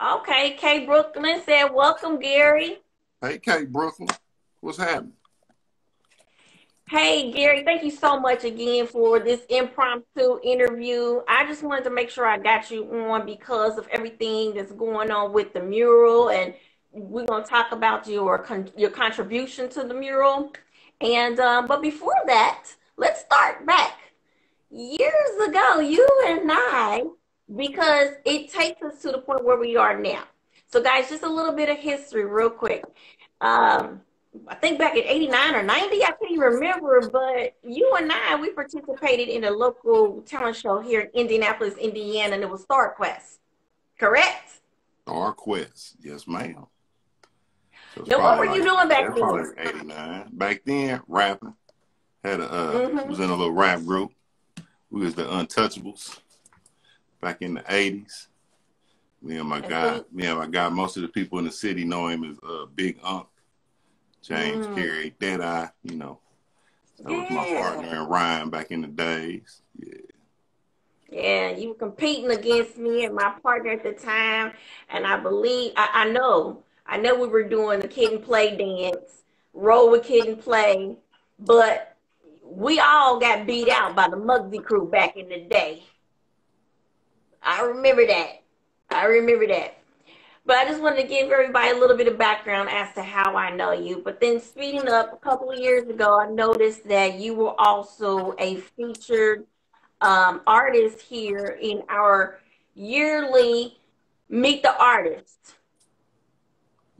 Okay, Kay Brooklyn said, welcome, Gary. Hey, Kate Brooklyn, what's happening? Hey, Gary, thank you so much again for this impromptu interview. I just wanted to make sure I got you on because of everything that's going on with the mural, and we're going to talk about your contribution to the mural. And but before that, let's start back years ago, you and I, because it takes us to the point where we are now. So, guys, just a little bit of history, real quick. Um, I think back in 89 or 90, I can't even remember, but you and I, we participated in a local talent show here in Indianapolis, Indiana, and it was Star Quest, correct? Star Quest, yes, ma'am. So it's Now, what probably were you like, doing yeah, back it's then? probably like 89. Back then, rapping. Was Mm-hmm. in a little rap group. We was the Untouchables back in the 80s. And so, Me and my guy, most of the people in the city know him as Big Unk, James mm, Carey, Deadeye, That was my yeah. partner in rhyme back in the days. Yeah. Yeah, you were competing against me and my partner at the time, and I know we were doing the kid and play dance, roll with kid and play, but we all got beat out by the Muggsy crew back in the day. I remember that. I remember that. But I just wanted to give everybody a little bit of background as to how I know you. But then speeding up a couple of years ago, I noticed that you were also a featured artist here in our yearly Meet the Artist.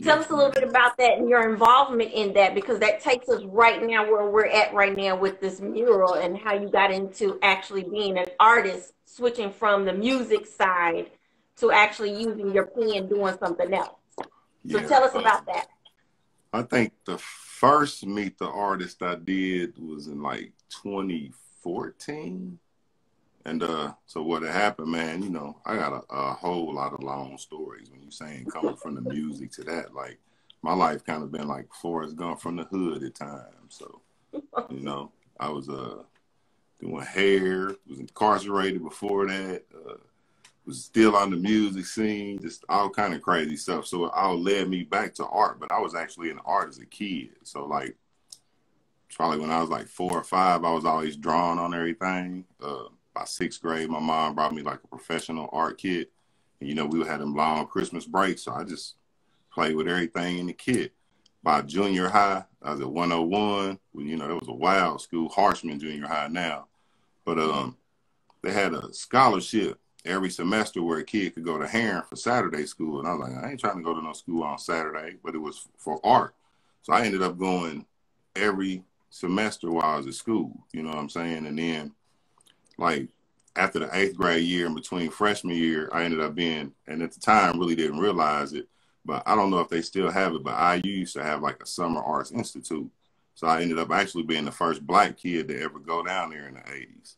Tell Yes, us a little bit ma'am. about that and your involvement in that, because that takes us right now where we're at right now with this mural and how you got into actually being an artist, switching from the music side to actually using your pen doing something else. So Yeah. tell us about that. I think the first Meet the Artist I did was in like 2014. And so what had happened, man, I got a whole lot of long stories when you saying coming from the music to that. Like my life kind of been like Forrest Gump from the hood at times. So, you know, I was doing hair, was incarcerated before that, was still on the music scene, just all kind of crazy stuff. So it all led me back to art, but I was actually an art as a kid. So like probably when I was like 4 or 5, I was always drawing on everything. By sixth grade, my mom brought me like a professional art kit. And, we had them long Christmas breaks. So I just played with everything in the kit. By junior high, I was at 101. Well, that was a wild school, Harshman Junior High now. But they had a scholarship every semester where a kid could go to Heron for Saturday school. And I was like, I ain't trying to go to no school on Saturday, but it was for art. So I ended up going every semester while I was at school, you know what I'm saying? And then like after the 8th grade year in between freshman year, I ended up being, and at the time really didn't realize it, but I don't know if they still have it, but IU used to have like a summer arts institute. So I ended up actually being the first black kid to ever go down there in the 80s.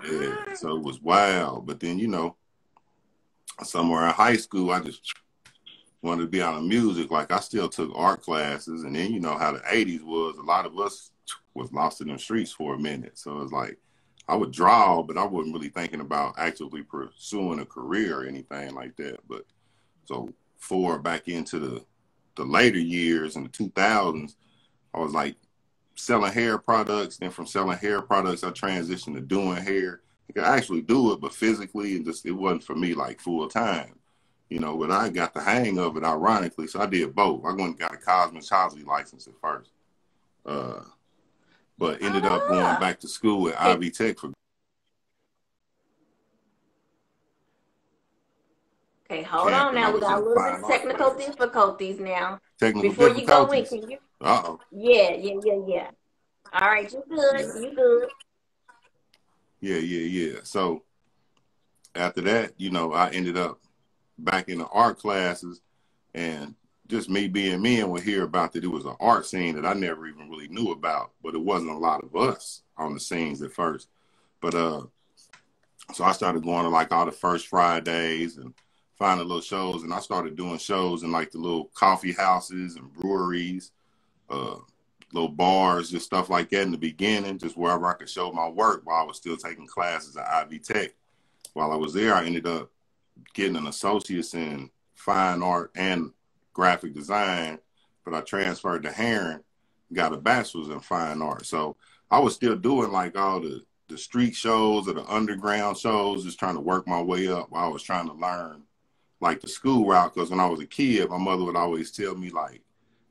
Yeah, Nice. so it was wild. But then, somewhere in high school, I just wanted to be on the music. Like I still took art classes. And then you know how the 80s was. A lot of us was lost in the streets for a minute. So it's like I would draw, but I wasn't really thinking about actively pursuing a career or anything like that. But so back into the later years in the 2000s, I was like selling hair products. Then from selling hair products, I transitioned to doing hair. I could actually do it, but physically, and just it wasn't for me like full time. But I got the hang of it, ironically, so I did both. I went and got a cosmetology license at first, uh, but ended up going Ah. back to school at Okay, Ivy Tech for okay, hold camp, on and I now. We was got a in little bit fine of art technical classes. difficulties now. Technical Before you go in, difficulties. can you? Uh-oh. Yeah, yeah, yeah, yeah. All right, you good. Yeah, You good. yeah, yeah, yeah. So after that, I ended up back in the art classes, and just me being me and would hear about that it was an art scene that I never even really knew about, but it wasn't a lot of us on the scenes at first. But so I started going to like all the first Fridays and finding little shows, and I started doing shows in like the little coffee houses and breweries, uh, little bars, just stuff like that in the beginning, just wherever I could show my work while I was still taking classes at Ivy Tech. While I was there, I ended up getting an associate's in fine art and graphic design, but I transferred to Heron, got a bachelor's in fine art. So I was still doing like all the street shows or the underground shows, just trying to work my way up while I was trying to learn like the school route. Because when I was a kid, my mother would always tell me like,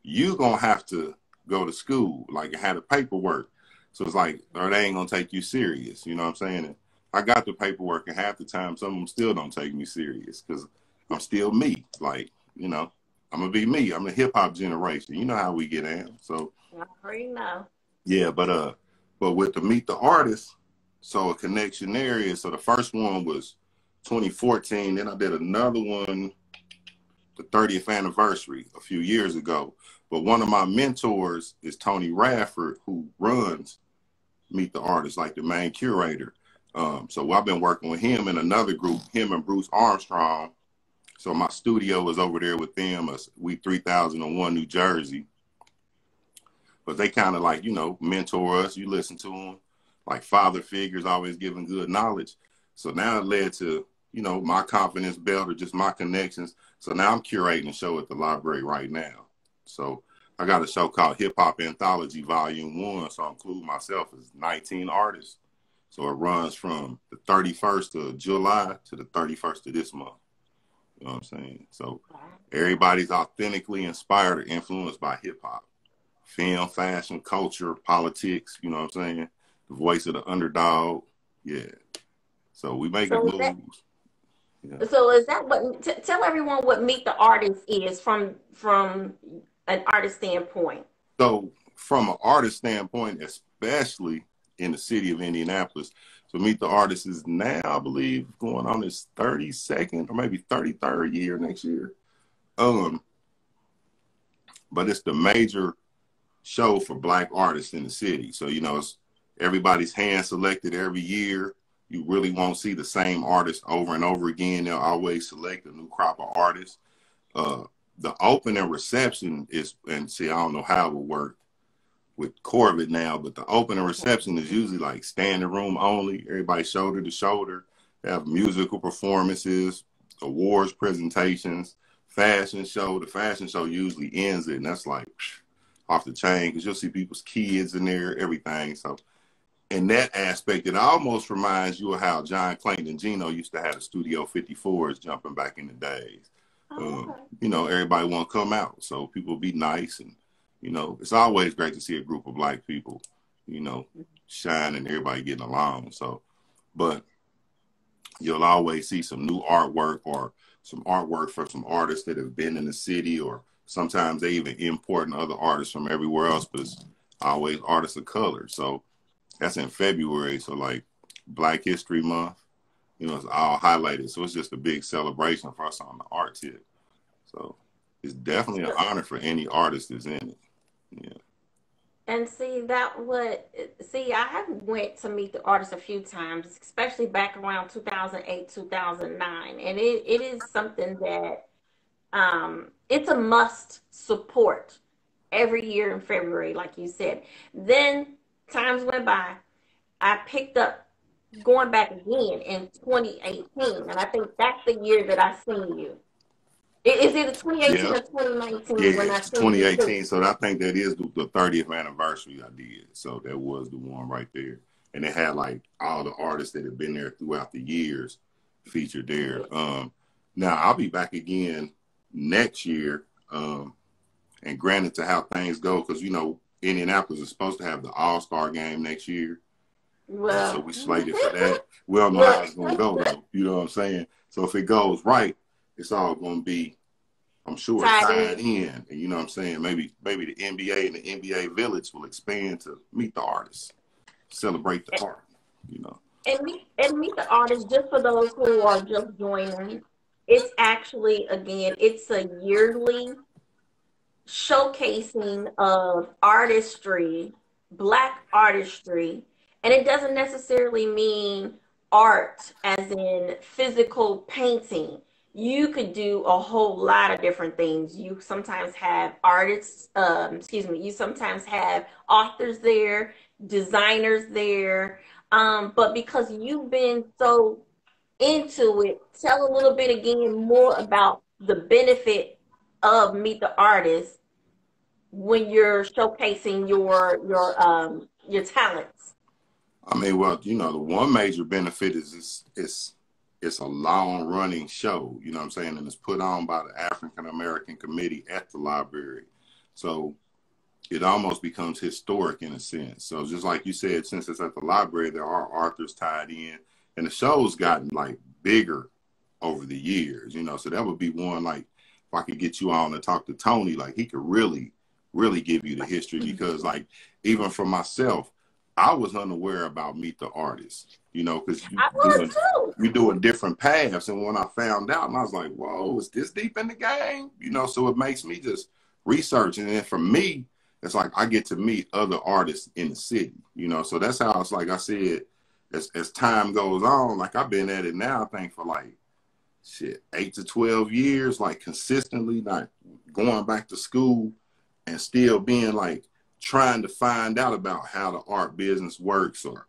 you gonna have to go to school, like it had the paperwork. So it's like, or they ain't gonna take you serious. You know what I'm saying? And I got the paperwork, and half the time, some of them still don't take me serious because I'm still me. Like, you know, I'm gonna be me. I'm a hip hop generation. You know how we get in. So I already know. yeah, but with the Meet the Artist, so a connection there is. So the first one was 2014. Then I did another one, the 30th anniversary a few years ago. But one of my mentors is Tony Radford, who runs Meet the Artist, like the main curator. So I've been working with him and another group, him and Bruce Armstrong. So my studio is over there with them. We 3001 New Jersey. But they kind of like, you know, mentor us. You listen to them. Like father figures, always giving good knowledge. So now it led to, you know, my confidence built or just my connections. So now I'm curating a show at the library right now. So I got a show called Hip Hop Anthology Volume 1. So I include myself as 19 artists. So it runs from the 31st of July to the 31st of this month. You know what I'm saying? So everybody's authentically inspired or influenced by hip hop. Film, fashion, culture, politics, you know what I'm saying? The voice of the underdog. Yeah. So we make it moves. Yeah. So is that what, tell everyone what Meet the Artist is from an artist standpoint. So from an artist standpoint, especially in the city of Indianapolis, so Meet the Artist is now, I believe, going on its 32nd or maybe 33rd year next year. But it's the major show for Black artists in the city. So, you know, it's everybody's hand selected every year. You really won't see the same artist over and over again. They'll always select a new crop of artists. The opening reception is, and see, I don't know how it will work with Corbett now, but the opening reception is usually like standing room only. Everybody shoulder to shoulder. They have musical performances, awards presentations, fashion show. The fashion show usually ends it, and that's like off the chain because you'll see people's kids in there, everything. So in that aspect, it almost reminds you of how John Clayton and Gino used to have the Studio 54s jumping back in the days. You know, everybody want to come out, so people be nice, and you know, it's always great to see a group of Black people, you know, shine and everybody getting along. So, but you'll always see some new artwork or some artwork from some artists that have been in the city, or sometimes they even import other artists from everywhere else, but it's always artists of color. So that's in February. So like Black History Month, you know, it's all highlighted. So it's just a big celebration for us on the art tip. So it's definitely an honor for any artist that's in it. Yeah. And see I have went to Meet the Artist a few times, especially back around 2008, 2009. And it is something that it's a must support every year in February, like you said. Then times went by. I picked up going back again in 2018, and I think that's the year that I seen you. Is it 2018 or 2019 when I it's seen 2018. So I think that is the 30th anniversary I did. So that was the one right there. And it had like all the artists that have been there throughout the years featured there. Now I'll be back again next year. And granted to how things go, because, you know, Indianapolis is supposed to have the All-Star game next year. Well, so we slated for that. We don't know how it's going to go, though. You know what I'm saying? So if it goes right, it's all going to be, I'm sure, tied in. And you know what I'm saying? Maybe the NBA and the NBA Village will expand to Meet the Artists, celebrate the art, you know. And meet the Artist, just for those who are just joining, it's actually, again, it's a yearly showcasing of artistry, Black artistry, and it doesn't necessarily mean art as in physical painting. You could do a whole lot of different things. You sometimes have artists, you sometimes have authors there, designers there, but because you've been so into it, tell a little bit again more about the benefit of Meet the Artist when you're showcasing your talents? I mean, well, you know, the one major benefit is it's a long running show, you know what I'm saying? And it's put on by the African American Committee at the library. So it almost becomes historic in a sense. So just like you said, since it's at the library, there are authors tied in, and the show's gotten like bigger over the years, you know. So that would be one, like, if I could get you on to talk to Tony, like he could really, really give you the history, because like even for myself, I was unaware about Meet the Artist, you know, because I was too. you're doing different paths. And when I found out, and I was like, whoa, is this deep in the game? You know, so it makes me just research. And then for me, it's like I get to meet other artists in the city, you know. So that's how it's, like I said, as time goes on, like I've been at it now, I think for like shit, 8 to 12 years, like consistently, like going back to school and still being like trying to find out about how the art business works, or,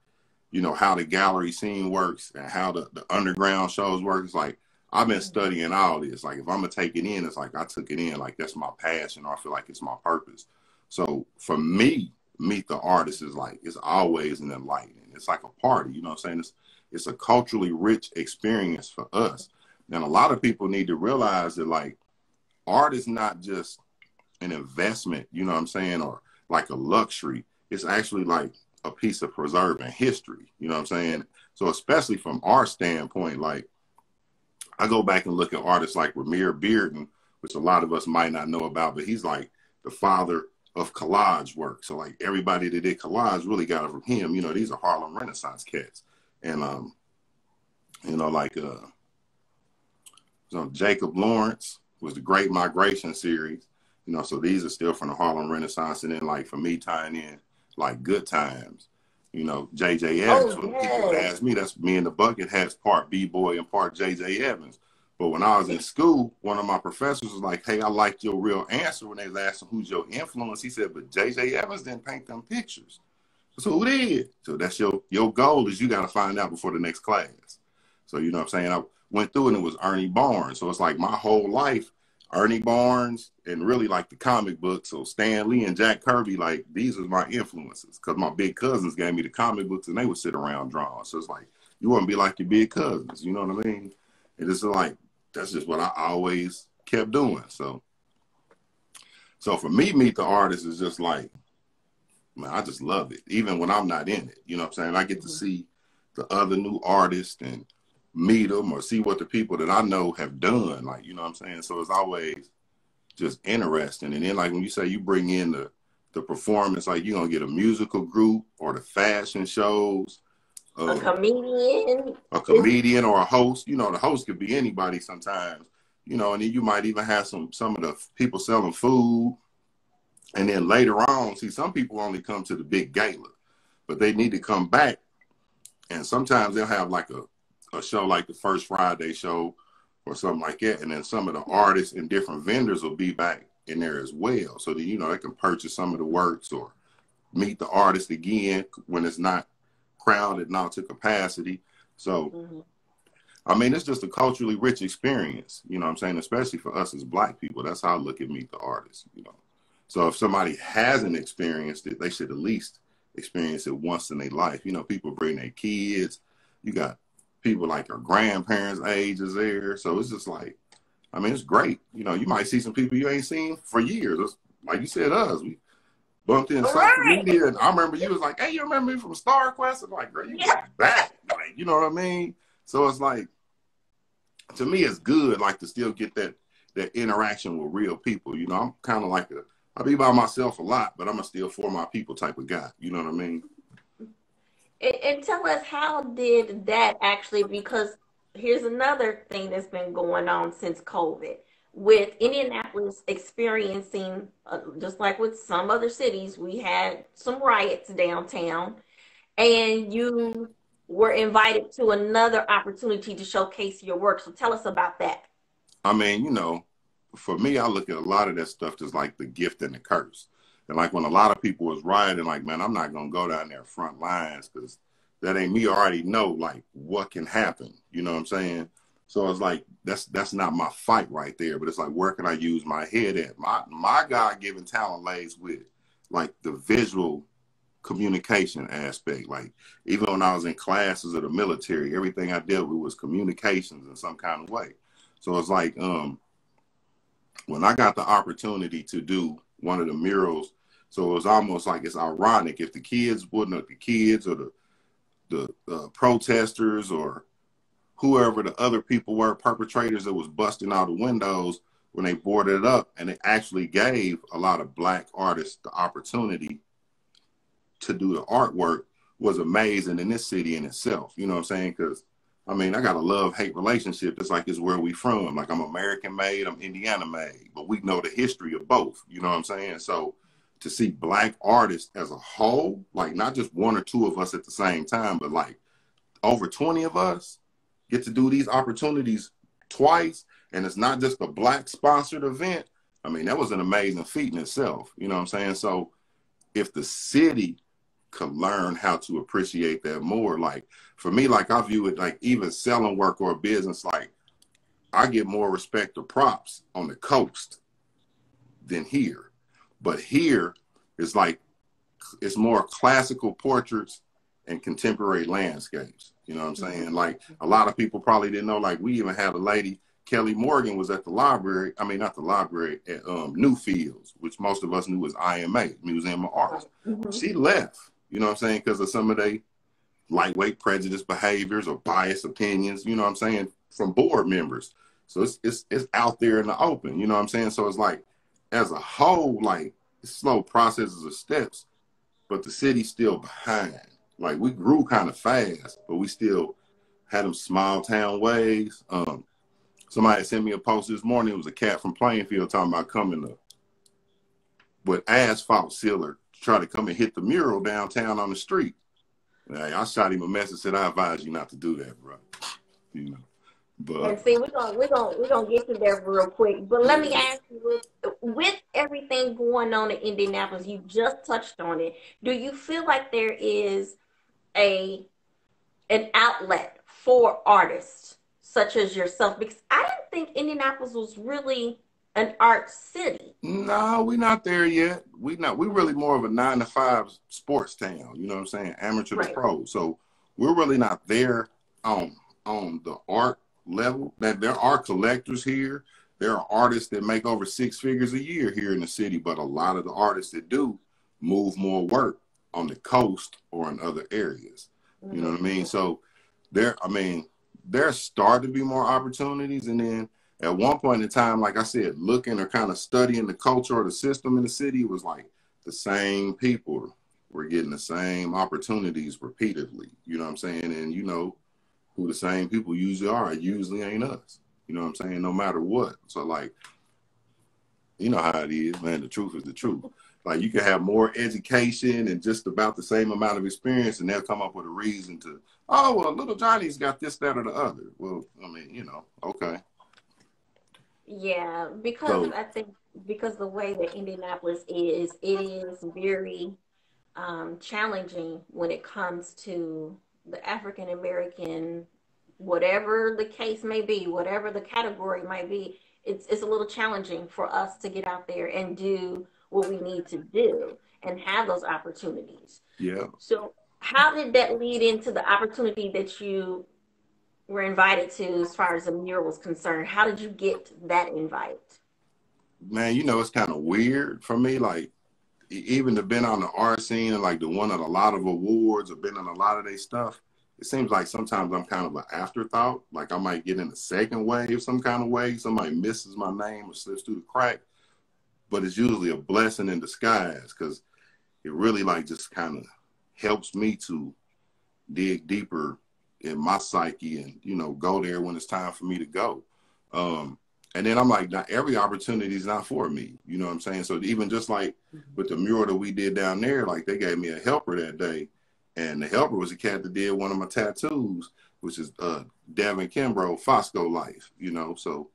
you know, how the gallery scene works and how the underground shows work. It's like I've been studying all this. Like if I'm gonna take it in, it's like I took it in, like that's my passion, or I feel like it's my purpose. So for me, Meet the Artist is like, it's always an enlightening. It's like a party, you know what I'm saying? It's a culturally rich experience for us. And a lot of people need to realize that like art is not just an investment, you know what I'm saying, or like a luxury. It's actually like a piece of preserving history, you know what I'm saying? So especially from our standpoint, like I go back and look at artists like Ramir Bearden, which a lot of us might not know about, but he's like the father of collage work. So like everybody that did collage really got it from him. You know, these are Harlem Renaissance cats. And you know, like so Jacob Lawrence was the Great Migration series. You know, so these are still from the Harlem Renaissance. And then like for me tying in like Good Times, you know, J.J. Evans. Oh When people would yes. ask me, that's me and the Bucket Hats, part B-boy and part J.J. Evans. But when I was in school, one of my professors was like, hey, I liked your real answer when they was asking who's your influence. He said, but J.J. Evans didn't paint them pictures. So who did? So that's your goal, is you got to find out before the next class. So, you know what I'm saying? I went through and it was Ernie Barnes. So it's like my whole life, Ernie Barnes and really like the comic books. So Stan Lee and Jack Kirby, like these are my influences, because my big cousins gave me the comic books and they would sit around drawing. So it's like, you want to be like your big cousins, you know what I mean? And it's like, that's just what I always kept doing. So for me, Meet the Artist is just like, man, I just love it. Even when I'm not in it, you know what I'm saying? I get to see the other new artists and meet them or see what the people that I know have done. Like, you know what I'm saying? So it's always just interesting. And then like when you say you bring in the performance, like you're going to get a musical group or the fashion shows, A comedian. a comedian or a host. You know, the host could be anybody sometimes, you know, and then you might even have some of the people selling food. And then later on, see, some people only come to the big gala, but they need to come back. And sometimes they'll have like a show like the First Friday show or something like that. And then some of the artists and different vendors will be back in there as well. So that, you know, they can purchase some of the works or meet the artist again when it's not crowded, not to capacity. So, I mean, it's just a culturally rich experience, you know what I'm saying? Especially for us as Black people. That's how I look at Meet the Artist, you know. So if somebody hasn't experienced it, they should at least experience it once in their life. You know, people bring their kids. You got people like our grandparents' age is there. So it's just like, I mean, it's great. You know, you might see some people you ain't seen for years. It's, like you said, us. We bumped in social Right. media, and I remember you was like, hey, you remember me from Star Quest? I'm like, girl, you Yeah. back. Like, you know what I mean? So it's like, to me, it's good, like, to still get that interaction with real people. You know, I'm kind of like I be by myself a lot, but I'm a still for my people type of guy. You know what I mean? And tell us, how did that actually, because here's another thing that's been going on since COVID, with Indianapolis experiencing, just like with some other cities, we had some riots downtown, and you were invited to another opportunity to showcase your work. So tell us about that. I mean, you know, for me, I look at a lot of that stuff just like the gift and the curse. And like when a lot of people was rioting, like, man, I'm not going to go down there front lines because that ain't me. I already know like what can happen. You know what I'm saying? So it's like that's not my fight right there. But it's like, where can I use my head at? My God-given talent lays with like the visual communication aspect. Like even when I was in classes of the military, everything I dealt with was communications in some kind of way. So it's like when I got the opportunity to do one of the murals, so it was almost like, it's ironic if the kids wouldn't, the kids or the protesters or whoever the other people were, perpetrators that was busting out the windows, when they boarded it up, and it actually gave a lot of Black artists the opportunity to do the artwork, was amazing in this city in itself. You know what I'm saying? Because I mean, I got a love-hate relationship. It's like, it's where we from. Like, I'm American made, I'm Indiana made, but we know the history of both. You know what I'm saying? So to see Black artists as a whole, like not just one or two of us at the same time, but like over 20 of us get to do these opportunities twice, and it's not just a Black sponsored event. I mean, that was an amazing feat in itself. You know what I'm saying? So if the city could learn how to appreciate that more, like for me, like I view it like even selling work or a business, like I get more respect or props on the coast than here. But here it's like, it's more classical portraits and contemporary landscapes. You know what I'm saying? Like a lot of people probably didn't know, like we even had a lady, Kelly Morgan, was at the library. I mean, not the library, at Newfields, which most of us knew was IMA, Museum of Arts. Mm-hmm. She left, you know what I'm saying, because of some of their lightweight prejudice behaviors or biased opinions, you know what I'm saying, from board members. So it's out there in the open, you know what I'm saying? So it's like, as a whole, like slow processes of steps, but the city's still behind. Like we grew kind of fast, but we still had them small town ways. Somebody sent me a post this morning. It was a cat from Plainfield talking about coming to with asphalt sealer to try to come and hit the mural downtown on the street. And I shot him a message, said, I advise you not to do that, bro. You know. But and see, we're gonna get to that real quick. But let me ask you, with everything going on in Indianapolis, you just touched on it. Do you feel like there is an outlet for artists such as yourself? Because I didn't think Indianapolis was really an art city. No, we're not there yet. We're really more of a 9-to-5 sports town. You know what I'm saying? Amateur to pro. So we're really not there on the art level. That there are collectors here. There are artists that make over 6 figures a year here in the city, but a lot of the artists that do move more work on the coast or in other areas. You know what I mean? So there started to be more opportunities, and then at one point in time, like I said, looking or kind of studying the culture or the system in the city, was like the same people were getting the same opportunities repeatedly. You know what I'm saying? And you know who the same people usually are. It usually ain't us. You know what I'm saying? No matter what. So like, you know how it is, man. The truth is the truth. Like you can have more education and just about the same amount of experience, and they'll come up with a reason to, oh, well, little Johnny's got this, that, or the other. Well, I mean, you know, okay. Yeah, because I think because the way that Indianapolis is, it is very challenging when it comes to the African American, whatever the case may be, whatever the category might be. It's a little challenging for us to get out there and do what we need to do and have those opportunities. Yeah. So how did that lead into the opportunity that you were invited to as far as the mural was concerned? How did you get that invite? Man, you know, it's kind of weird for me, like even to been on the art scene and like to won a lot of awards or been on a lot of their stuff. It seems like sometimes I'm kind of an afterthought. Like I might get in a second wave some kind of way. Somebody misses my name or slips through the crack. But it's usually a blessing in disguise, because it really like just kind of helps me to dig deeper in my psyche and, you know, go there when it's time for me to go. And then I'm like, not every opportunity is not for me. You know what I'm saying? So even just like with the mural that we did down there, like they gave me a helper that day. And the helper was a cat that did one of my tattoos, which is Devin Kimbrough, Fosco Life, you know. So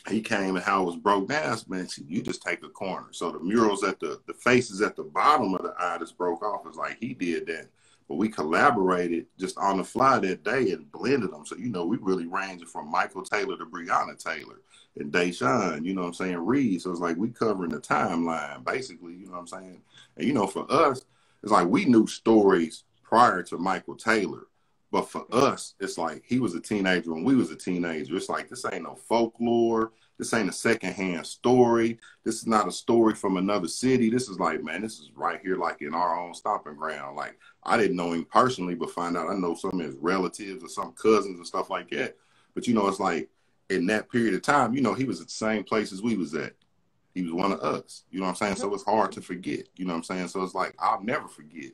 he came and how it was broke down, man, you just take a corner. So the murals at the faces at the bottom of the eye that's broke off is like he did that. but we collaborated just on the fly that day and blended them. So, you know, we really ranged from Michael Taylor to Breonna Taylor and Deshaun, you know what I'm saying, Reed. So it's like we covering the timeline, basically, you know what I'm saying? And, you know, for us, it's like we knew stories prior to Michael Taylor. But for us, it's like he was a teenager when we was a teenager. It's like this ain't no folklore. This ain't a secondhand story. This is not a story from another city. This is like, man, this is right here, like in our own stomping ground. Like I didn't know him personally, but find out I know some of his relatives or some cousins and stuff like that. But you know, it's like in that period of time, you know, he was at the same place as we was at. He was one of us. You know what I'm saying? So it's hard to forget. You know what I'm saying? So it's like I'll never forget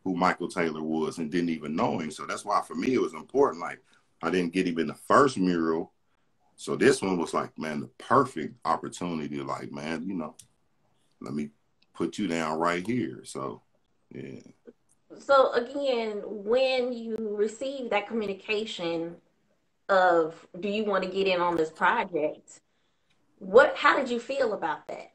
who Michael Taylor was and didn't even know him. So that's why for me it was important. Like I didn't get him in the first mural. So this one was like, man, the perfect opportunity. Like, man, you know, let me put you down right here. So, yeah. So again, when you receive that communication of, do you want to get in on this project? How did you feel about that?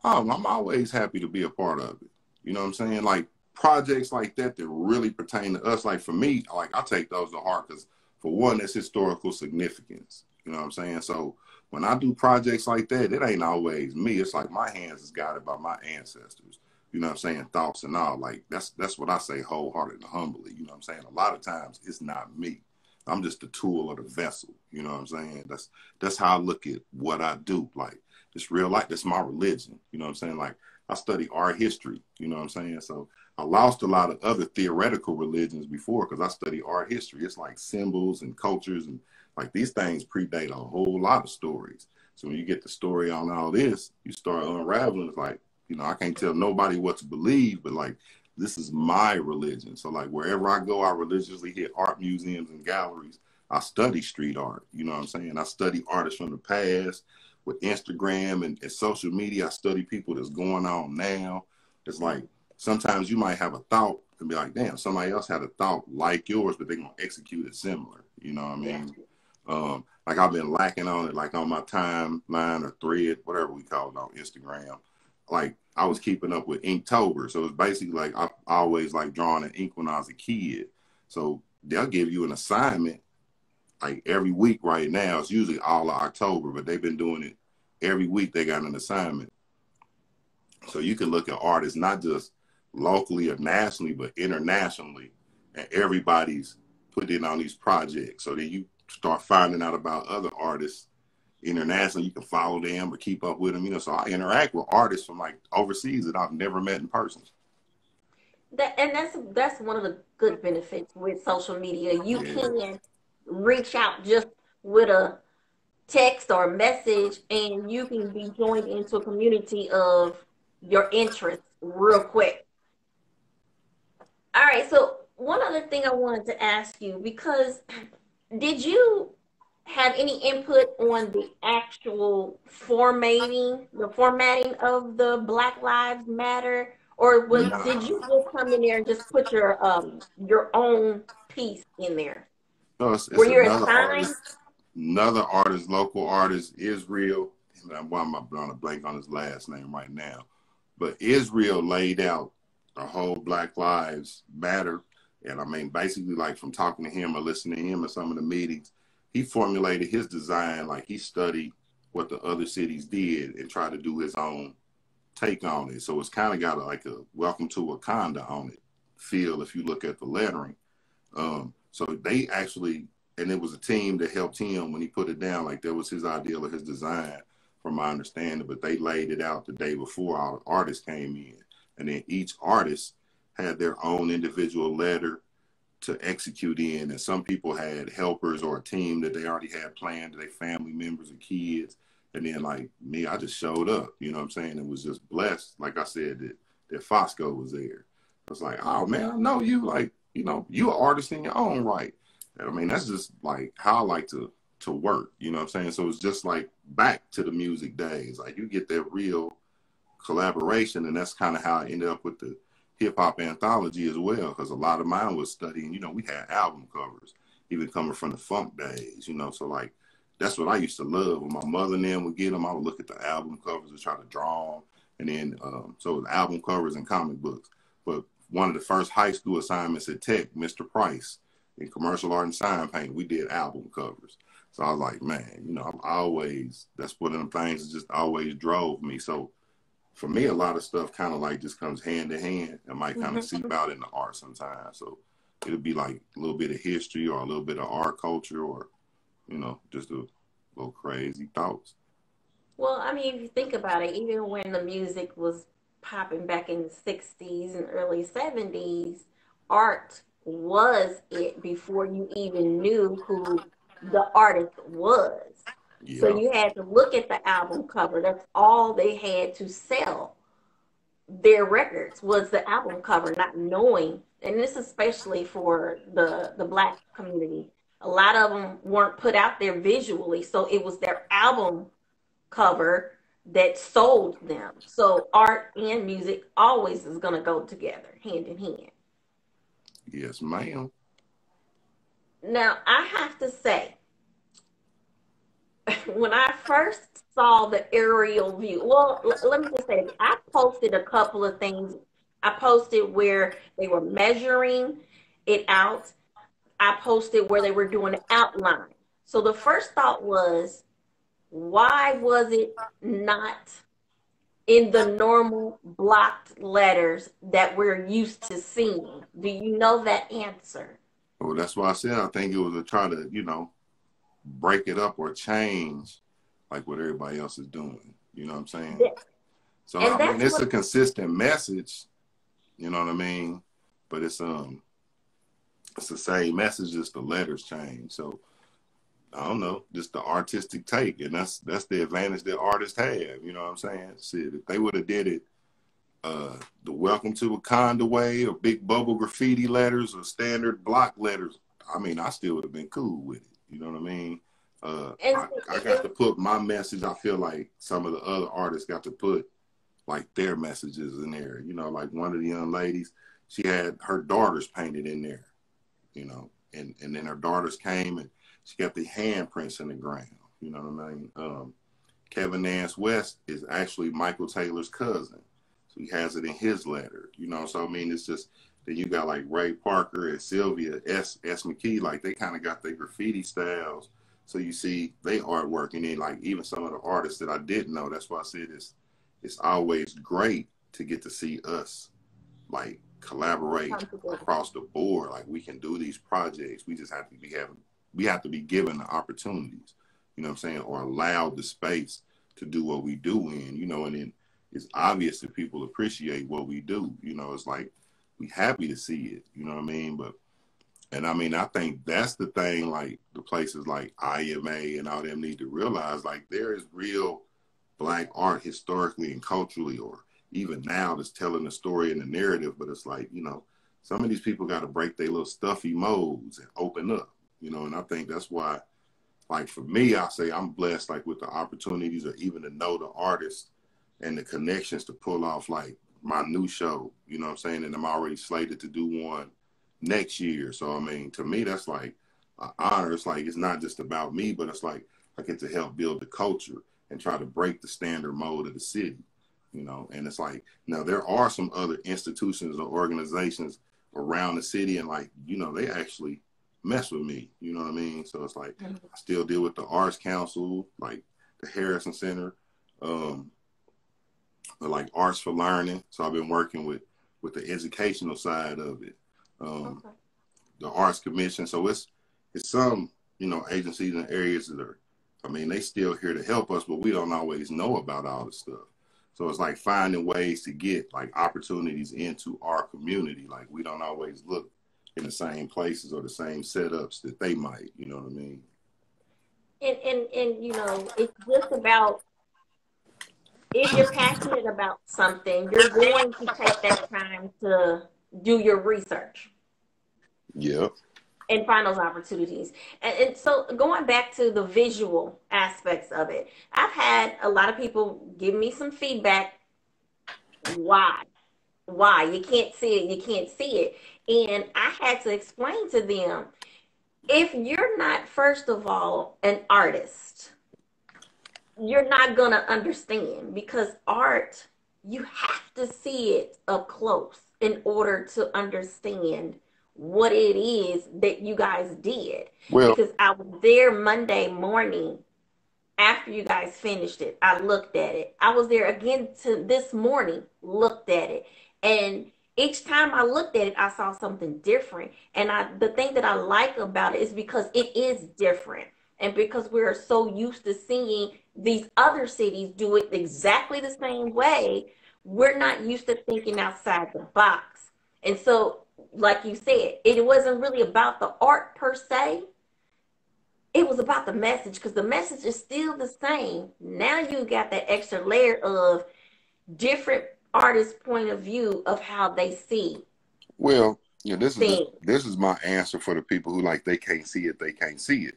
Oh, I'm always happy to be a part of it. You know what I'm saying? Like projects like that that really pertain to us. Like for me, like I take those to heart because for one, it's historical significance. You know what I'm saying? So when I do projects like that, it ain't always me. It's like my hands is guided by my ancestors. You know what I'm saying? Thoughts and all. Like that's what I say wholeheartedly and humbly. You know what I'm saying? A lot of times it's not me. I'm just the tool or the vessel. You know what I'm saying? That's how I look at what I do. Like it's real life. That's my religion. You know what I'm saying? Like I study art history. You know what I'm saying? So I lost a lot of other theoretical religions before because I study art history. It's like symbols and cultures and like these things predate a whole lot of stories. So when you get the story on all this, you start unraveling. It's like, you know, I can't tell nobody what to believe, but like, this is my religion. So like wherever I go, I religiously hit art museums and galleries. I study street art. You know what I'm saying? I study artists from the past with Instagram and social media. I study people that's going on now. It's like, sometimes you might have a thought and be like, damn, somebody else had a thought like yours, but they're going to execute it similar. You know what I mean? Like I've been lacking on it, like on my timeline or thread, whatever we call it on Instagram. Like I was keeping up with Inktober. So it's basically like I always like drawing and ink when I was a kid. So they'll give you an assignment like every week right now. It's usually all of October, but they've been doing it every week. They got an assignment. So you can look at artists, not just locally or nationally, but internationally. And everybody's put in on these projects. So then you start finding out about other artists internationally. You can follow them or keep up with them. You know, so I interact with artists from like overseas that I've never met in person. That's one of the good benefits with social media. You Yeah. can reach out just with a text or message, and you can be joined into a community of your interests real quick. All right, so one other thing I wanted to ask you, because did you have any input on the actual formatting of the Black Lives Matter, or did Nah. you just come in there and just put your own piece in there? So Were it's you assigned? another artist, local artist, Israel. Why am I drawing a blank on his last name right now? But Israel laid out the whole Black Lives Matter. And I mean, basically, like from talking to him or listening to him at some of the meetings, he formulated his design. Like he studied what the other cities did and tried to do his own take on it. So it's kind of got like a welcome to Wakanda on it feel if you look at the lettering. So they actually, and it was a team that helped him when he put it down. Like that was his idea or his design, from my understanding. But they laid it out the day before all the artists came in, and then each artist had their own individual letter to execute in. And some people had helpers or a team that they already had planned, their family members or kids. And then like me, I just showed up. You know what I'm saying? It was just blessed. Like I said, that Fosco was there. I was like, oh man, I know you. Like, you know, you an artist in your own right. And I mean, that's just like how I like to work. You know what I'm saying? So it's just like back to the music days. Like you get that real collaboration, and that's kind of how I ended up with the hip hop anthology as well. Because a lot of mine was studying. You know, we had album covers, even coming from the funk days. You know, so like that's what I used to love. When my mother and them would get them, I would look at the album covers and try to draw them. And then, so it was album covers and comic books. But one of the first high school assignments at Tech, Mr. Price, in commercial art and sign painting, we did album covers. So I was like, man, you know, I'm always, that's one of them things that just always drove me. So for me, a lot of stuff kind of like just comes hand in hand and might kind of seep out in the art sometimes. So it'll be like a little bit of history or a little bit of art culture or, you know, just a little crazy thoughts. Well, I mean, if you think about it, even when the music was popping back in the 60s and early 70s, art was it before you even knew who the artist was. So Yeah. you had to look at the album cover. That's all they had to sell their records was the album cover, not knowing. And this especially for the black community. A lot of them weren't put out there visually, so it was their album cover that sold them. So art and music always is going to go together, hand in hand. Yes, ma'am. Now, I have to say, when I first saw the aerial view, well, let me just say, I posted a couple of things. I posted where they were measuring it out. I posted where they were doing the outline. So the first thought was, why was it not in the normal blocked letters that we're used to seeing? Do you know that answer? Well, that's why I said I think it was to try to, you know, break it up or change like what everybody else is doing. You know what I'm saying? That, So and I mean, that's it's a what, consistent message. You know what I mean? But it's the same message, just the letters change. So I don't know, just the artistic take, and that's the advantage that artists have. You know what I'm saying? Shit, if they would have did it, the Welcome to Wakanda way, or big bubble graffiti letters, or standard block letters, I mean, I still would have been cool with it. You know what I mean? and, I got to put my message. I feel like some of the other artists got to put like their messages in there. You know, like one of the young ladies, she had her daughters painted in there. You know, and then her daughters came and she got the handprints in the ground. You know what I mean? Kevin Nance West is actually Michael Taylor's cousin. So he has it in his letter. You know, so I mean, it's just then you got like Ray Parker and Sylvia S. McKee, like they kind of got their graffiti styles. So you see they artwork, and then like even some of the artists that I didn't know. That's why I said it's always great to get to see us like collaborate across the board. Like we can do these projects. We just have to we have to be given the opportunities, you know what I'm saying, or allowed the space to do what we do in, you know, and then it's obvious that people appreciate what we do. You know, it's like we happy to see it, you know what I mean? But and I mean, I think that's the thing, like the places like IMA and all them need to realize, like there is real black art historically and culturally, or even now that's telling the story and the narrative. But it's like, you know, some of these people got to break their little stuffy molds and open up, you know, and I think that's why, like for me, I say I'm blessed like with the opportunities or even to know the artists and the connections to pull off like my new show, you know what I'm saying? And I'm already slated to do one next year. So, I mean, to me, that's like an honor. It's like, it's not just about me, but it's like I get to help build the culture and try to break the standard mode of the city, you know? And it's like, now there are some other institutions or organizations around the city and like, you know, they actually mess with me, you know what I mean? So it's like, I still deal with the Arts Council, like the Harrison Center, but like Arts for Learning. So I've been working with the educational side of it. okay. The Arts Commission. So it's some, you know, agencies and areas that are, I mean, they still here to help us, but we don't always know about all this stuff. So it's like finding ways to get like opportunities into our community. Like we don't always look in the same places or the same setups that they might, you know what I mean? And you know, it's just about, if you're passionate about something, you're going to take that time to do your research Yep. and find those opportunities. And so going back to the visual aspects of it, I've had a lot of people give me some feedback. Why? Why? You can't see it. You can't see it. And I had to explain to them, if you're not, first of all, an artist, you're not going to understand, because art, you have to see it up close. in order to understand what it is that you guys did. Well, Because I was there Monday morning after you guys finished it. I looked at it. I was there again to this morning, looked at it. And each time I looked at it, I saw something different. And the thing that I like about it is because it is different. And because we're so used to seeing these other cities do it exactly the same way, we're not used to thinking outside the box. And so, like you said, it wasn't really about the art per se. It was about the message, because the message is still the same. Now you got that extra layer of different artists' point of view of how they see well, yeah, things. this is my answer for the people who like they can't see it, they can't see it.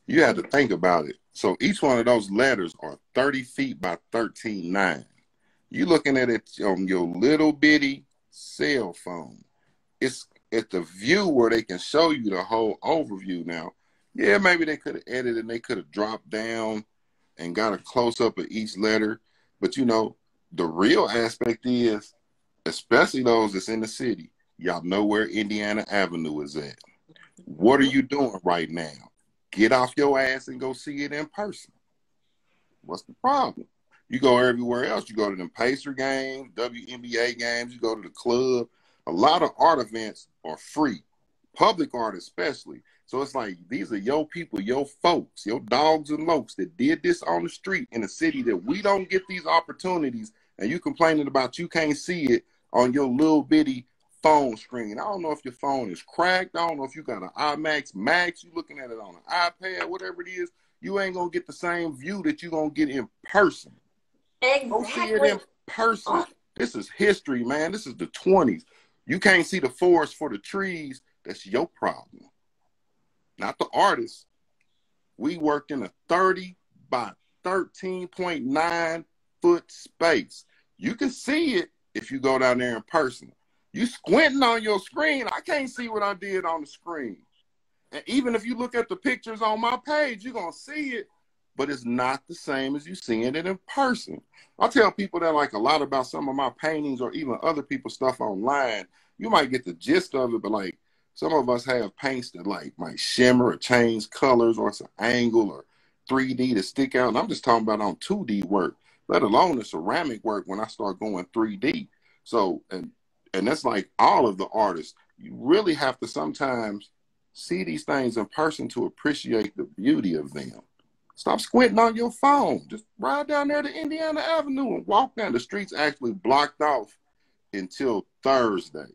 You have to think about it. So each one of those letters are 30 feet by 13.9. You looking at it on your little bitty cell phone. It's at the view where they can show you the whole overview now. Yeah, maybe they could have edited and they could have dropped down and got a close up of each letter. But you know, the real aspect is, especially those that's in the city, y'all know where Indiana Avenue is at. What are Mhm. you doing right now? Get off your ass and go see it in person. What's the problem? You go everywhere else. You go to them Pacer games, WNBA games, you go to the club. A lot of art events are free, public art especially. So it's like, these are your people, your folks, your dogs and lokes that did this on the street in a city that we don't get these opportunities, and you complaining about you can't see it on your little bitty phone screen. I don't know if your phone is cracked. I don't know if you got an IMAX Max. You looking at it on an iPad, whatever it is. You ain't going to get the same view that you're going to get in person. Go see it in Exactly. person. Oh, This is history, man. This is the 20s. You can't see the forest for the trees. That's your problem, not the artist. We worked in a 30 by 13.9 foot space. You can see it if you go down there in person. You squinting on your screen, I can't see what I did on the screen. And even if you look at the pictures on my page, you're going to see it, but it's not the same as you seeing it in person. I tell people that like a lot about some of my paintings or even other people's stuff online. You might get the gist of it, but like some of us have paints that like might shimmer or change colors, or it's an angle or 3D to stick out. And I'm just talking about on 2D work, let alone the ceramic work when I start going 3D. So, and that's like all of the artists. You really have to sometimes see these things in person to appreciate the beauty of them. Stop squinting on your phone. Just ride down there to Indiana Avenue and walk down. The streets actually blocked off until Thursday.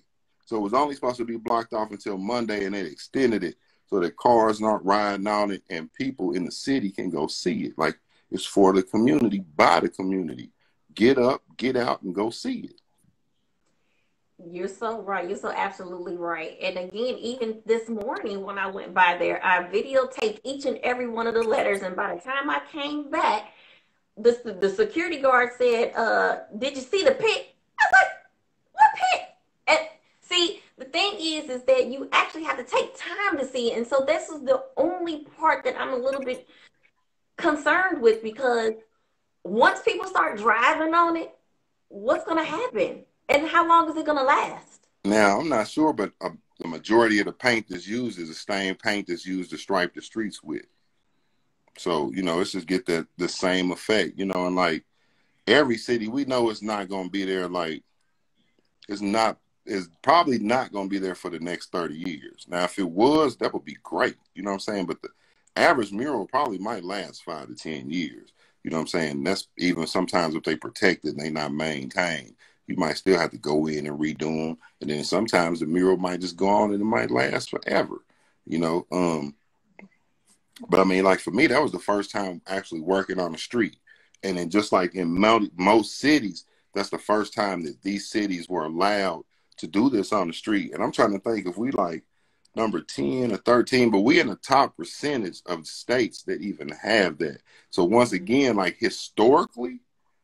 So it was only supposed to be blocked off until Monday, and they extended it so that cars aren't riding on it and people in the city can go see it. Like, it's for the community, by the community. Get up, get out, and go see it. you're so right. You're so absolutely right. And again, even this morning when I went by there, I videotaped each and every one of the letters. And by the time I came back, the security guard said, "Did you see the pic?" I was like, "What pic?" And see, the thing is that you actually have to take time to see it. And so this is the only part that I'm a little bit concerned with, because once people start driving on it, what's going to happen? And how long is it going to last? Now, I'm not sure, but the majority of the paint that's used is the same paint that's used to stripe the streets with. So, you know, it's just get the same effect, you know, and like every city, we know it's not going to be there. Like, it's probably not going to be there for the next 30 years. Now, if it was, that would be great. You know what I'm saying? But the average mural probably might last 5 to 10 years. You know what I'm saying? That's even sometimes if they protect it and they not maintained, you might still have to go in and redo them. And then sometimes the mural might just go on and it might last forever, you know? But I mean, like for me, that was the first time actually working on the street. And then just like in most cities, that's the first time that these cities were allowed to do this on the street. And I'm trying to think if we like number 10 or 13, but we in the top percentage of states that even have that. So once again, like historically,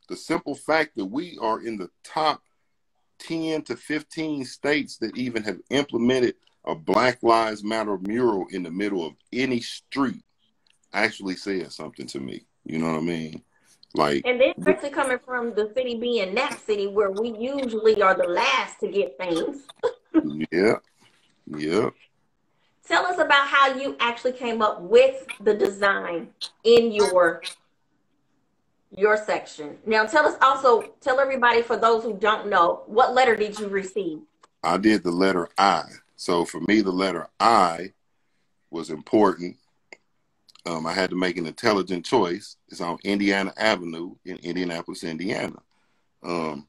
the simple fact that we are in the top 10 to 15 states that even have implemented a Black Lives Matter mural in the middle of any street actually says something to me. You know what I mean? Like, And then especially coming from the city being that city where we usually are the last to get things. yeah, yeah. Tell us about how you actually came up with the design in your section. Now tell everybody, for those who don't know, what letter did you receive? I did the letter I. So for me, the letter I was important. I had to make an intelligent choice. It's on Indiana Avenue in Indianapolis, Indiana. Um,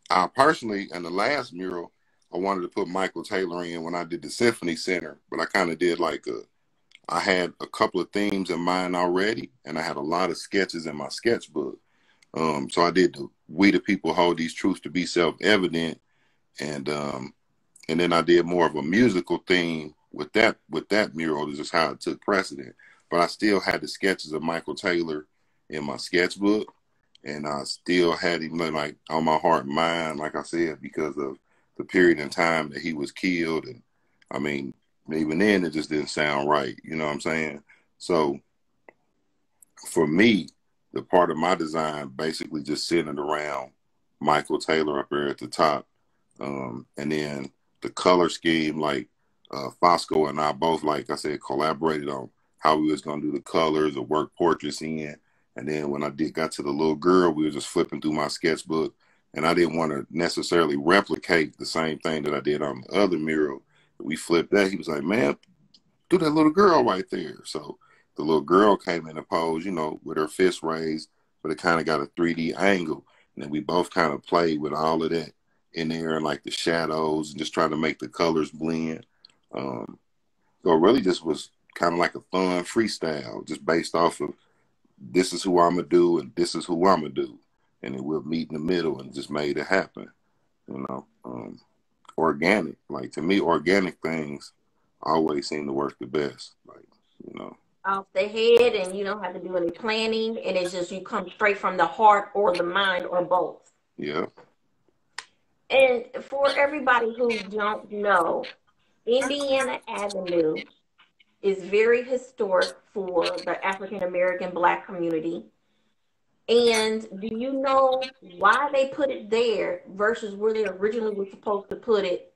I personally, in the last mural, I wanted to put Michael Taylor in when I did the Symphony Center, but I kind of did I had a couple of themes in mind already, and I had a lot of sketches in my sketchbook. So I did the We the People Hold These Truths to Be Self-Evident, and and then I did more of a musical theme with that mural. This is how it took precedent. But I still had the sketches of Michael Taylor in my sketchbook, and I still had him like on my heart and mind, like I said, because of the period in time that he was killed. And I mean, even then, it just didn't sound right. You know what I'm saying? So for me, the part of my design basically just centered around Michael Taylor up there at the top. And then the color scheme, like Fosco and I both, like I said, collaborated on how we was going to do the colors or work portraits in. And then when I got to the little girl, we were just flipping through my sketchbook. And I didn't want to necessarily replicate the same thing that I did on the other mural. We flipped that. He was like, man, do that little girl right there. So the little girl came in a pose, you know, with her fist raised, but it kind of got a 3D angle. And then we both kind of played with all of that in there, and like the shadows, and just trying to make the colors blend. So it really just was kind of like a fun freestyle, just based off of this is who I'm going to do and this is who I'm going to do. And then we'll meet in the middle and just made it happen, you know. Organic, like to me, organic things always seem to work the best. Like, you know. Off the head, and you don't have to do any planning, and it's just you come straight from the heart or the mind or both. Yeah. And for everybody who don't know, Indiana Avenue is very historic for the African American Black community. And do you know why they put it there versus where they originally were supposed to put it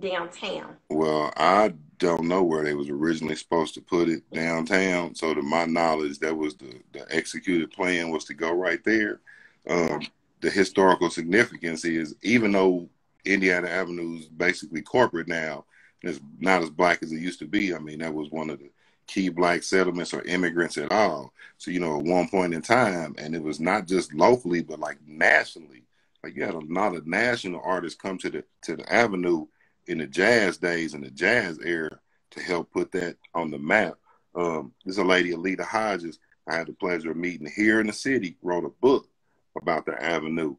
downtown? Well, I don't know where they was originally supposed to put it downtown. So to my knowledge, that was the executed plan was to go right there. Okay. The historical significance is, even though Indiana Avenue is basically corporate now, and it's not as black as it used to be. I mean, that was one of the key black settlements or immigrants at all. So, you know, at one point in time, and it was not just locally, but like nationally, like you had a lot of national artists come to the Avenue in the jazz days and the jazz era to help put that on the map. There's a lady, Alita Hodges, I had the pleasure of meeting here in the city, wrote a book about the Avenue.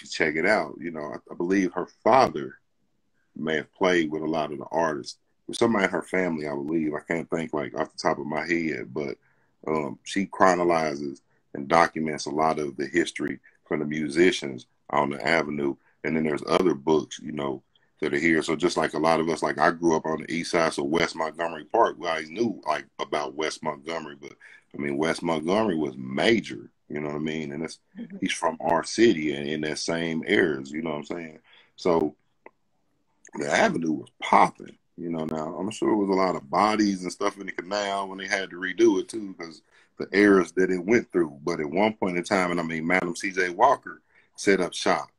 Check it out. You know, I believe her father may have played with a lot of the artists. With somebody in her family, I believe. I can't think like off the top of my head, but she chronologizes and documents a lot of the history from the musicians on the Avenue. And then there's other books, you know, that are here. So just like a lot of us, like I grew up on the east side, so West Montgomery Park, we always knew like about West Montgomery, but I mean, West Montgomery was major, you know what I mean? And he's from our city and in that same areas, you know what I'm saying? So the Avenue was popping, you know. Now I'm sure it was a lot of bodies and stuff in the canal when they had to redo it too, because the eras that it went through. But at one point in time, and I mean, Madam C.J. Walker set up shop.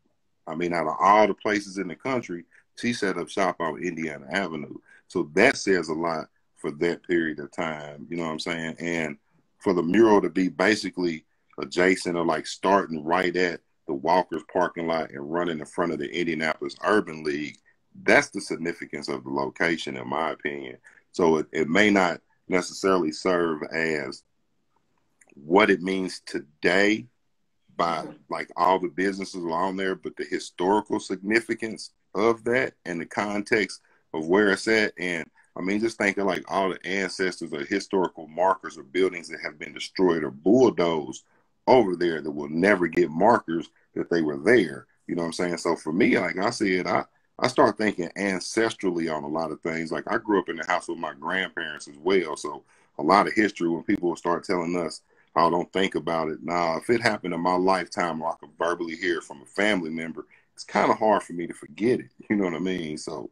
I mean, out of all the places in the country, she set up shop on Indiana Avenue. So that says a lot for that period of time, you know what I'm saying? And for the mural to be basically adjacent or like starting right at the Walker's parking lot and running in front of the Indianapolis Urban League, that's the significance of the location, in my opinion. So it may not necessarily serve as what it means today by like all the businesses along there, but the historical significance of that and the context of where it's at. And I mean, just thinking like all the ancestors or historical markers or buildings that have been destroyed or bulldozed over there that will never get markers that they were there. You know what I'm saying? So for me, like I said, I start thinking ancestrally on a lot of things. Like I grew up in the house with my grandparents as well. So a lot of history, when people start telling us I don't think about it. Now, if it happened in my lifetime or I could verbally hear it from a family member, it's kind of hard for me to forget it. You know what I mean? So,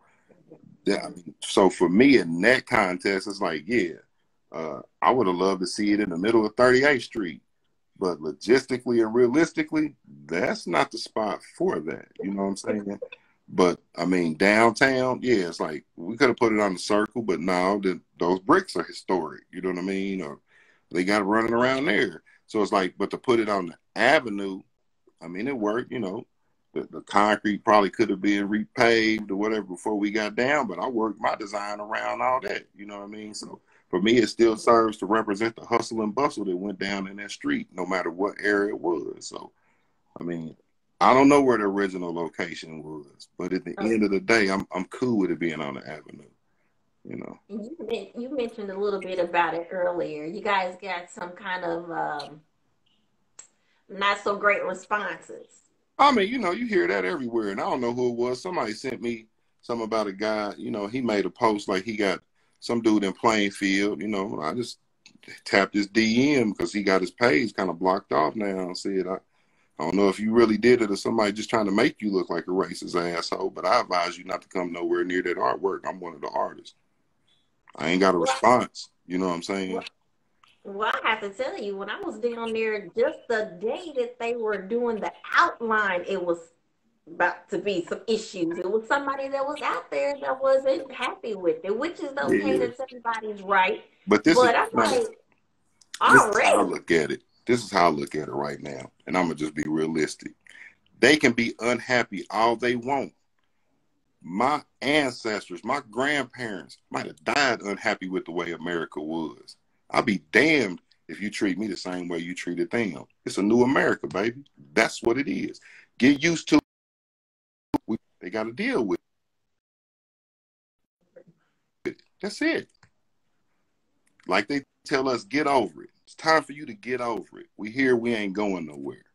so for me in that context, it's like, yeah, I would have loved to see it in the middle of 38th Street. But logistically and realistically, that's not the spot for that. You know what I'm saying? But I mean, downtown, yeah, it's like we could have put it on the Circle, but no, those bricks are historic. You know what I mean? Or they got it running around there. So it's like, but to put it on the Avenue, I mean, it worked. You know, the concrete probably could have been repaved or whatever before we got down, but I worked my design around all that. You know what I mean? So for me, it still serves to represent the hustle and bustle that went down in that street, no matter what area it was. So, I mean, I don't know where the original location was, but at the end of the day, I'm cool with it being on the Avenue. You know. You mentioned a little bit about it earlier. You guys got some kind of not so great responses. I mean, you know, you hear that everywhere, and I don't know who it was. Somebody sent me something about a guy. You know, he made a post like he got some dude in Plainfield. You know, I just tapped his DM because he got his page kind of blocked off now. And said, I don't know if you really did it or somebody just trying to make you look like a racist asshole, but I advise you not to come nowhere near that artwork. I'm one of the artists. I ain't got a response. You know what I'm saying? Well, I have to tell you, when I was down there, just the day that they were doing the outline, it was about to be some issues. It was somebody that was out there that wasn't happy with it, which is okay. Yeah. That's everybody's right. But I'm like, this is how I already. look at it. This is how I look at it right now. And I'm going to just be realistic. They can be unhappy all they want. My ancestors, my grandparents might have died unhappy with the way America was. I'll be damned if you treat me the same way you treated them. It's a new America, baby. That's what it is. Get used to it. They got to deal with it. That's it. Like they tell us, get over it. It's time for you to get over it. We hear we ain't going nowhere.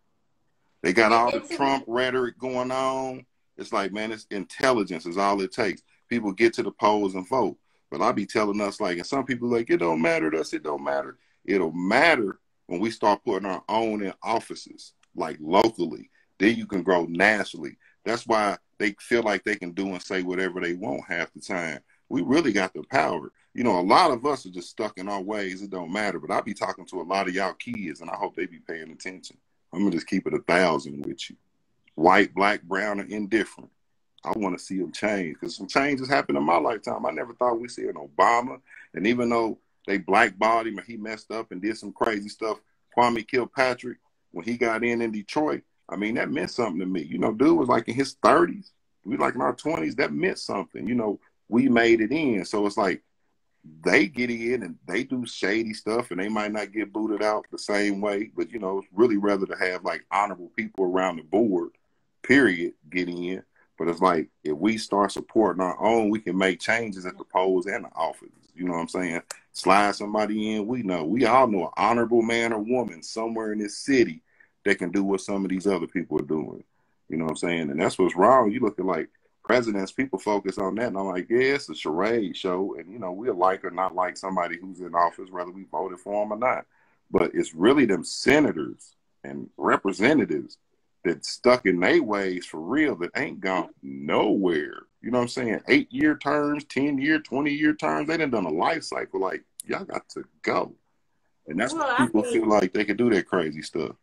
They got all the Trump rhetoric going on. It's like, man, it's intelligence is all it takes. People get to the polls and vote. But I'll be telling us, like, and some people like, it don't matter to us. It don't matter. It'll matter when we start putting our own in offices, like locally. Then you can grow nationally. That's why they feel like they can do and say whatever they want half the time. We really got the power. You know, a lot of us are just stuck in our ways. It don't matter. But I'll be talking to a lot of y'all kids, and I hope they be paying attention. I'm going to just keep it 1,000 with you. White, black, brown, or indifferent. I want to see them change because some changes happened in my lifetime. I never thought we'd see an Obama. And even though they blackballed him and he messed up and did some crazy stuff, Kwame Kilpatrick, when he got in Detroit, I mean, that meant something to me. You know, dude was like in his 30s. We like in our 20s. That meant something. You know, we made it in. So it's like, they get in and they do shady stuff and they might not get booted out the same way, but you know, it's really rather to have like honorable people around the board, period, get in. But it's like, if we start supporting our own, we can make changes at the polls and the offices. You know what I'm saying? Slide somebody in. We all know an honorable man or woman somewhere in this city that can do what some of these other people are doing. You know what I'm saying? And that's what's wrong. You look at like presidents, people focus on that, and I'm like, yeah, it's a charade show, and you know, we'll like or not like somebody who's in office, whether we voted for them or not. But it's really them senators and representatives that stuck in their ways for real that ain't gone nowhere. You know what I'm saying? 8-year terms, 10-year, 20-year terms. They done a life cycle. Like, y'all got to go. And that's why people feel like they can do that crazy stuff.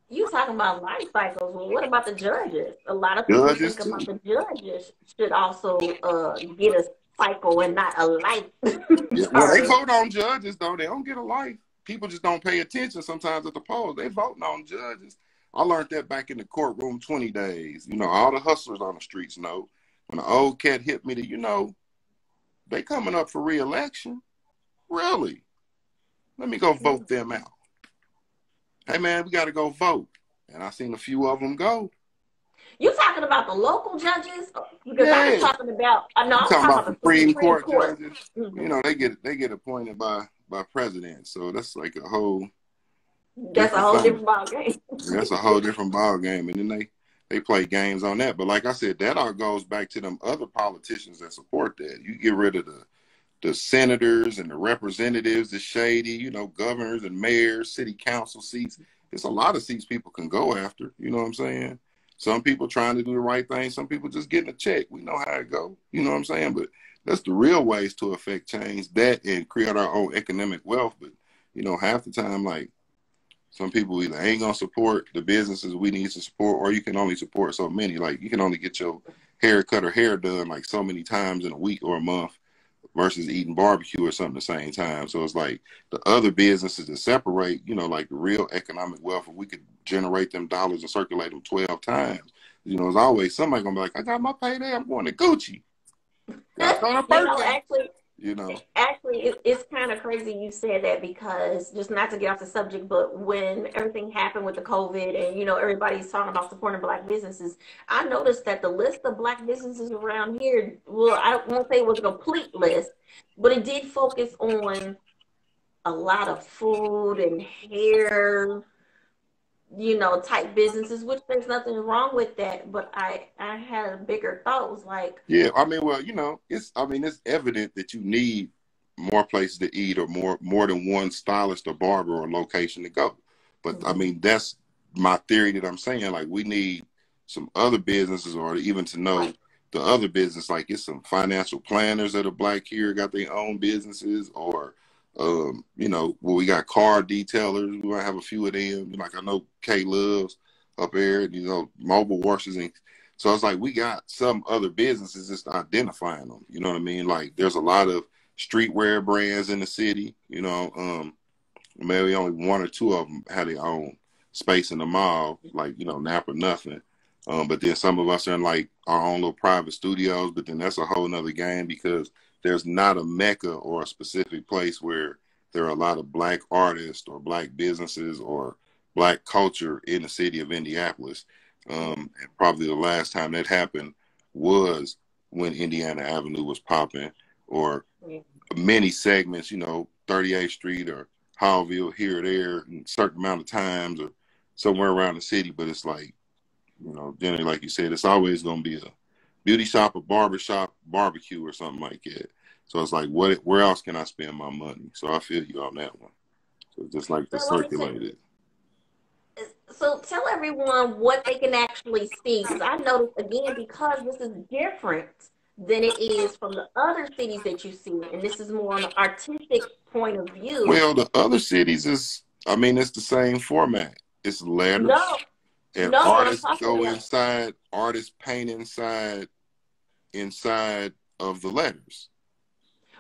You talking about life cycles. Well, what about the judges? A lot of people think about the judges should also get a cycle and not a life. Yeah, well, they vote on judges, though. They don't get a life. People just don't pay attention sometimes at the polls. They voting on judges. I learned that back in the courtroom 20 days. You know, all the hustlers on the streets know. When the old cat hit me, you know, they coming up for re-election. Really? Let me go vote them out. Hey, man, we got to go vote. And I seen a few of them go. You talking about the local judges? Because I was talking about, I'm talking about the Supreme Court judges. Mm-hmm. You know, they get appointed by presidents. So that's like a whole. That's a whole different ball game. That's a whole different ball game, and then they play games on that. But like I said, that all goes back to them other politicians that support that. You get rid of the senators and the representatives, the shady, you know, governors and mayors, city council seats. There's a lot of seats people can go after. You know what I'm saying? Some people trying to do the right thing. Some people just getting a check. We know how it go. You know what I'm saying? But that's the real ways to affect change, that and create our own economic wealth. But, you know, half the time, like, some people either ain't going to support the businesses we need to support, or you can only support so many. Like, you can only get your hair cut or hair done like so many times in a week or a month versus eating barbecue or something at the same time. So it's like the other businesses that separate, you know, like the real economic wealth, if we could generate them dollars and circulate them 12 times, you know, there's always somebody going to be like, I got my payday, I'm going to Gucci. Got to go to You know, birthday. You know, actually, it's kind of crazy you said that, because just not to get off the subject, but when everything happened with the COVID and, you know, everybody's talking about supporting Black businesses, I noticed that the list of Black businesses around here, well, I won't say it was a complete list, but it did focus on a lot of food and hair, you know, type businesses, which there's nothing wrong with that. But I had a bigger thought. It was like, yeah, I mean, well, you know, it's evident that you need more places to eat, or more than one stylist or barber or location to go. But I mean, that's my theory that I'm saying, like, we need some other businesses, or even to know right, the other business, like it's some financial planners that are Black here, got their own businesses, or you know, well, we got car detailers. We might have a few of them. Like, I know Kay Loves up there, you know, mobile washes, and so it's like we got some other businesses, just identifying them. You know what I mean? Like, there's a lot of streetwear brands in the city. You know, maybe only one or two of them had their own space in the mall, like, you know, Nap or nothing. But then some of us are in like our own little private studios. But then that's a whole nother game, because there's not a mecca or a specific place where there are a lot of Black artists or Black businesses or Black culture in the city of Indianapolis. And probably the last time that happened was when Indiana Avenue was popping, or yeah. many segments, you know, 38th Street or Howville here or there, in a certain amount of times, or somewhere around the city. But it's like, you know, generally, like you said, it's always going to be a beauty shop, a barber shop, barbecue, or something like that. So it's like, where else can I spend my money? So I feel you on that one. So just like to So let me circulate it. so tell everyone what they can actually see, because I noticed, again, because this is different than it is from the other cities that you see, and this is more on an artistic point of view. Well, the other cities is, I mean, it's the same format. It's letters, No, and no, what I'm artists talking go about. inside, artists paint inside of the letters.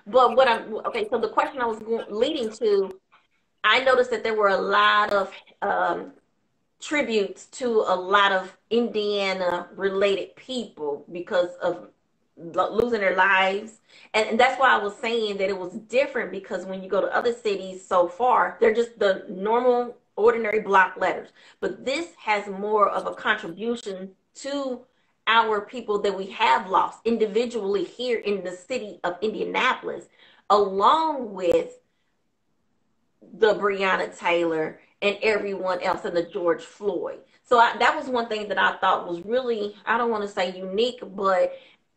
But what I'm okay. So the question I was leading to, I noticed that there were a lot of tributes to a lot of Indiana related people because of losing their lives. And that's why I was saying that it was different, because when you go to other cities so far, they're just the normal, ordinary block letters. But this has more of a contribution to our people that we have lost individually here in the city of Indianapolis, along with the Breonna Taylor and everyone else, and the George Floyd. So that was one thing that I thought was really, I don't want to say unique, but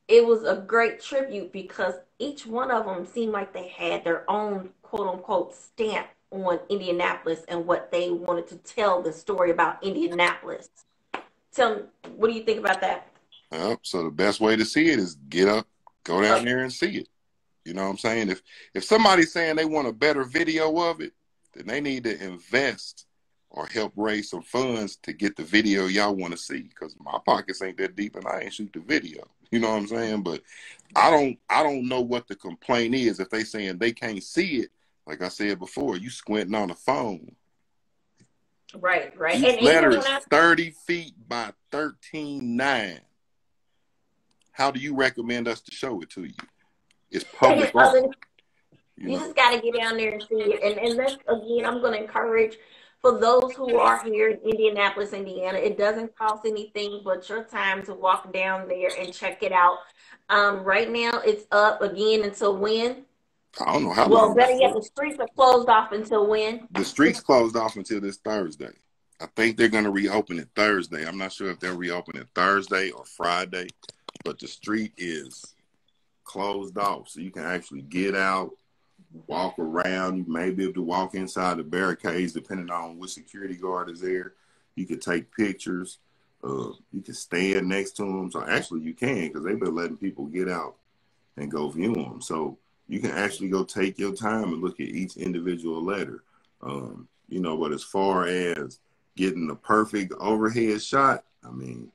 it was a great tribute, because each one of them seemed like they had their own quote unquote stamp on Indianapolis and what they wanted to tell the story about Indianapolis. Tell me, what do you think about that? So the best way to see it is get up, go down there and see it. You know what I'm saying? If somebody's saying they want a better video of it, then they need to invest or help raise some funds to get the video y'all want to see. Because my pockets ain't that deep and I ain't shoot the video. You know what I'm saying? But I don't know what the complaint is. If they saying they can't see it, like I said before, you squinting on the phone. Right, right. Each And even letter when is I 30 feet by 13.9. How do you recommend us to show it to you? It's public art. You you know, just got to get down there and see it. And that's, again, I'm going to encourage, for those who are here in Indianapolis, Indiana, it doesn't cost anything but your time to walk down there and check it out. Right now, it's up again until when? I don't know how Well, long better it's yet, up. the streets are closed off until when? The streets closed off until this Thursday. I think they're going to reopen it Thursday. I'm not sure if they'll reopen it Thursday or Friday, but the street is closed off, so you can actually get out, walk around. You may be able to walk inside the barricades depending on which security guard is there. You can take pictures. You can stand next to them. So actually you can, because they've been letting people get out and go view them. So you can actually go take your time and look at each individual letter. You know, but as far as getting the perfect overhead shot, I mean,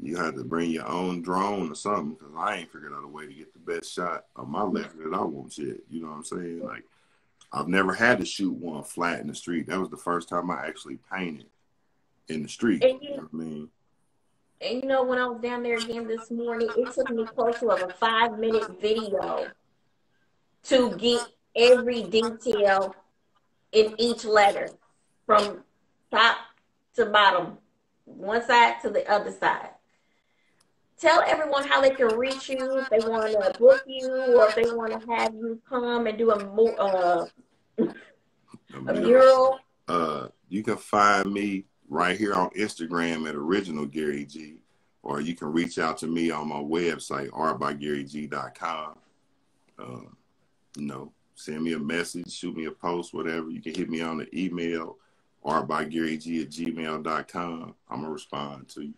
you have to bring your own drone or something, because I ain't figured out a way to get the best shot of my letter that I want yet. You know what I'm saying? Like, I've never had to shoot one flat in the street. That was the first time I actually painted in the street. And You know what I mean? And you know, when I was down there again this morning, it took me close to a 5-minute video to get every detail in each letter from top to bottom, one side to the other side. Tell everyone how they can reach you if they want to book you, or if they want to have you come and do a mural. You can find me right here on Instagram at Original Gary G, or you can reach out to me on my website, artbygaryg.com. You know, send me a message, shoot me a post, whatever. You can hit me on the email, artbygaryg@gmail.com. I'm going to respond to you.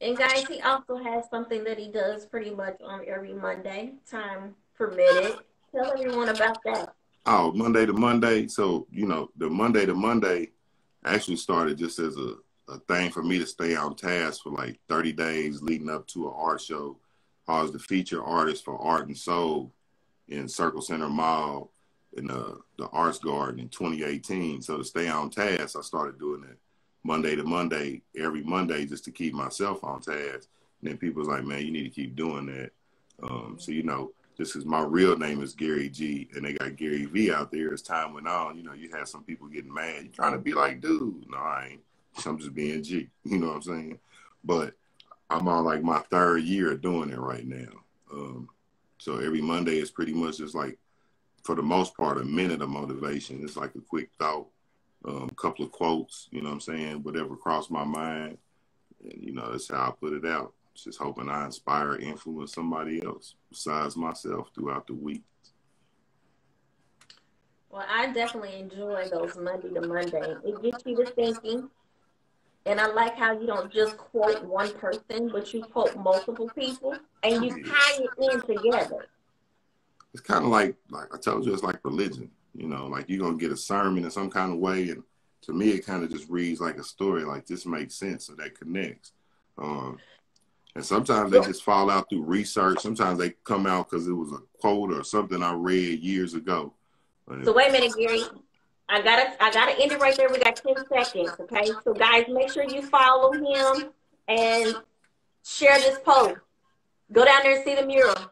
And guys, he also has something that he does pretty much on every Monday, time permitted. Tell everyone about that. Oh, Monday to Monday. So, you know, the Monday to Monday actually started just as a thing for me to stay on task for like 30 days leading up to an art show. I was the feature artist for Art and Soul in Circle Center Mall in the Arts Garden in 2018. So to stay on task, I started doing it Monday to Monday, every Monday, just to keep myself on task. And then people was like, man, you need to keep doing that. So, you know, just because my real name is Gary G and they got Gary V out there, as time went on, you know, you had some people getting mad. You trying to be like, dude. No, I ain't. I'm just being G. You know what I'm saying? But I'm on like my 3rd year of doing it right now. So every Monday is pretty much just like, for the most part, a minute of motivation. It's like a quick thought, couple of quotes, you know what I'm saying? Whatever crossed my mind. And, you know, that's how I put it out. Just hoping I inspire, influence somebody else besides myself throughout the week. Well, I definitely enjoy those Monday to Monday. It gets you to thinking. And I like how you don't just quote one person, but you quote multiple people and you tie it in together. It's kind of like I told you, it's like religion. You know, like you're going to get a sermon in some kind of way. And to me, it kind of just reads like a story, like this makes sense, so that connects. And sometimes they just fall out through research. Sometimes they come out because it was a quote or something I read years ago. So wait a minute, Gary. I gotta end it right there. We got 10 seconds, okay? So guys, make sure you follow him and share this post. Go down there and see the mural.